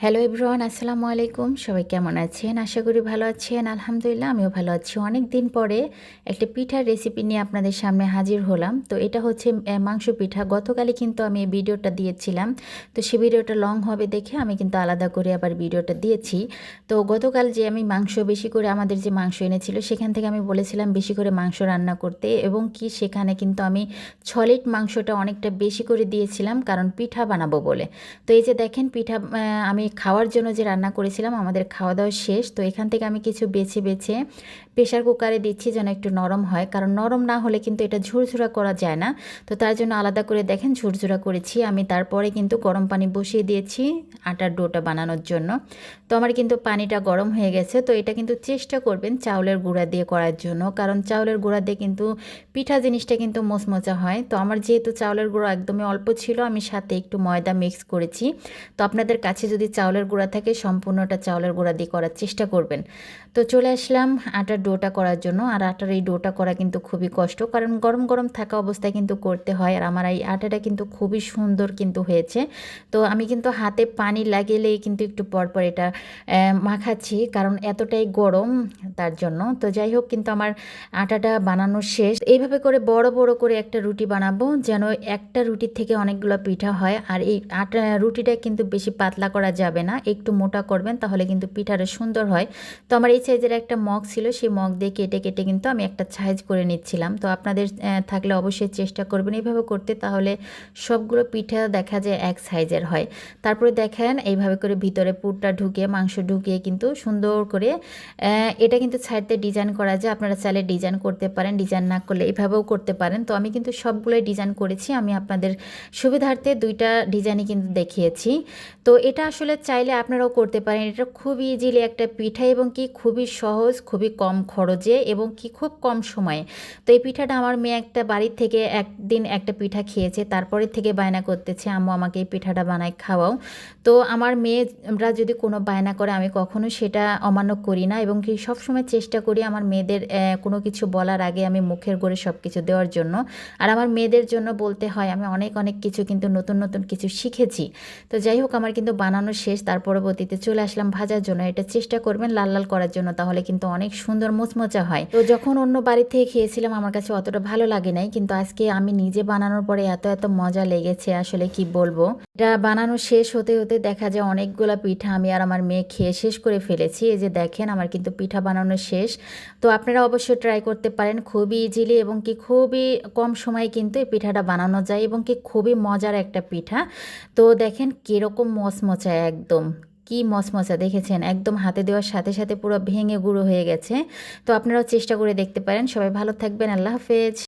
Hello everyone, আসসালামু আলাইকুম। সবাই কেমন আছেন? আশা করি ভালো আছেন। আলহামদুলিল্লাহ আমিও ভালো আছি। অনেক দিন পরে একটা পিঠার রেসিপি নিয়ে আপনাদের সামনে হাজির হলাম। তো এটা হচ্ছে মাংস পিঠা। গতকালই কিন্তু আমি এই ভিডিওটা দিয়েছিলাম। তো সে ভিডিওটা লং হবে দেখে আমি কিন্তু আলাদা করে আবার ভিডিওটা দিয়েছি। তো গতকাল যে আমি মাংস বেশি করে আমাদের যে মাংস এনেছিল সেখান থেকে আমি বলেছিলাম বেশি করে মাংস রান্না করতে, এবং কি সেখানে কিন্তু আমি সলিড মাংসটা অনেকটা বেশি করে দিয়েছিলাম কারণ পিঠা বানাবো বলে। তো এই যে দেখেন পিঠা আমি খাওয়ার জন্য যে রান্না করেছিলাম, আমাদের খাওয়া দাওয়া শেষ। তো এখান থেকে আমি কিছু বেছে বেছে প্রেশার কুকারে দিচ্ছি যেন একটু নরম হয়, কারণ নরম না হলে কিন্তু এটা ঝুরঝুরা করা যায় না। তো তার জন্য আলাদা করে দেখেন ঝুরঝুরা করেছি আমি। তারপরে কিন্তু গরম পানি বসিয়ে দিয়েছি আটার ডোটা বানানোর জন্য। তো আমার কিন্তু পানিটা গরম হয়ে গেছে। তো এটা কিন্তু চেষ্টা করবেন চাউলের গুঁড়া দিয়ে করার জন্য, কারণ চাউলের গুঁড়া দিয়ে কিন্তু পিঠা জিনিসটা কিন্তু মোচমোচা হয়। তো আমার যেহেতু চাউলের গুঁড়ো একদমই অল্প ছিল, আমি সাথে একটু ময়দা মিক্স করেছি। তো আপনাদের কাছে যদি চাউলের গুঁড়া থাকে সম্পূর্ণটা চাউলের গুঁড়া দিয়ে করার চেষ্টা করবেন। তো চলে আসলাম আটার ডোটা করার জন্য। আর আটার এই ডোটা করা কিন্তু খুবই কষ্ট, কারণ গরম গরম থাকা অবস্থায় কিন্তু করতে হয়। আর আমার এই আটাটা কিন্তু খুবই সুন্দর কিন্তু হয়েছে। তো আমি কিন্তু হাতে পানি লাগিয়েলেই কিন্তু একটু পরপর এটা মাখাচ্ছি, কারণ এতটাই গরম তার জন্য। তো যাই হোক, কিন্তু আমার আটাটা বানানো শেষ। এইভাবে করে বড় বড় করে একটা রুটি বানাবো যেন একটা রুটির থেকে অনেকগুলো পিঠা হয়। আর এই রুটিটা কিন্তু বেশি পাতলা করা যাবে না, একটু মোটা করবেন, তাহলে কিন্তু পিঠাটা সুন্দর হয়। তো আমার এই সাইজের একটা মগ ছিল, সেই মগ দিয়ে কেটে কেটে কিন্তু আমি একটা সাইজ করে নিচ্ছিলাম। তো আপনাদের থাকলে অবশ্যই চেষ্টা করবেন এইভাবে করতে, তাহলে সবগুলো পিঠা দেখা যায় এক সাইজের হয়। তারপরে দেখেন এইভাবে করে ভিতরে পুরটা ঢুকিয়ে মাংস ঢুকিয়ে কিন্তু সুন্দর করে এটা কিন্তু সাইডে ডিজাইন করা যায়। আপনারা চাইলে ডিজাইন করতে পারেন, ডিজাইন না করলে এভাবেও করতে পারেন। তো আমি কিন্তু সবগুলোই ডিজাইন করেছি। আমি আপনাদের সুবিধার্থে দুইটা ডিজাইনই কিন্তু দেখিয়েছি। তো এটা আসলে চাইলে আপনারাও করতে পারেন। এটা খুব ইজিলি একটা পিঠা, এবং কি খুবই সহজ, খুবই কম খরচে, এবং কি খুব কম সময়ে। তো এই পিঠাটা আমার মেয়ে একটা বাড়ির থেকে একদিন একটা পিঠা খেয়েছে, তারপরে থেকে বায়না করতেছে আম্মু আমাকে এই পিঠাটা বানায় খাওয়াও। তো আমার মেয়েরা যদি কোনো বায়না করে আমি কখনো সেটা অমান্য করি না, এবং কি সবসময় চেষ্টা করি আমার মেয়েদের কোনো কিছু বলার আগে আমি মুখের করে সব কিছু দেওয়ার জন্য। আর আমার মেয়েদের জন্য বলতে হয় আমি অনেক অনেক কিছু কিন্তু নতুন নতুন কিছু শিখেছি। তো যাই হোক, আমার কিন্তু বানানো শেষ। তার পরবর্তীতে চলে আসলাম ভাজার জন্য। এটা চেষ্টা করবেন লাল লাল করার জন্য, তাহলে কিন্তু অনেক সুন্দর মোচমোচা হয়। তো যখন অন্য বাড়ি থেকে খেয়েছিলাম আমার কাছে অতটা ভালো লাগে নাই, কিন্তু আজকে আমি নিজে বানানোর পরে এত এত মজা লেগেছে আসলে কি বলবো। এটা বানানো শেষ হতে হতে দেখা যায় অনেকগুলা পিঠা আমি আর আমার মেয়ে খেয়ে শেষ করে ফেলেছি। এই যে দেখেন আমার কিন্তু পিঠা বানানো শেষ। তো আপনারা অবশ্যই ট্রাই করতে পারেন, খুবই ইজিলি এবং কি খুবই কম সময়ে কিন্তু এই পিঠাটা বানানো যায়, এবং কি খুবই মজার একটা পিঠা। তো দেখেন কীরকম মচমচা, একদম কি মচমচা দেখেছেন, একদম হাতে দেওয়ার সাথে সাথে পুরো ভেঙে গুঁড়ো হয়ে গেছে। তো আপনারাও চেষ্টা করে দেখতে পারেন। সবাই ভালো থাকবেন, আল্লাহ হাফেজ।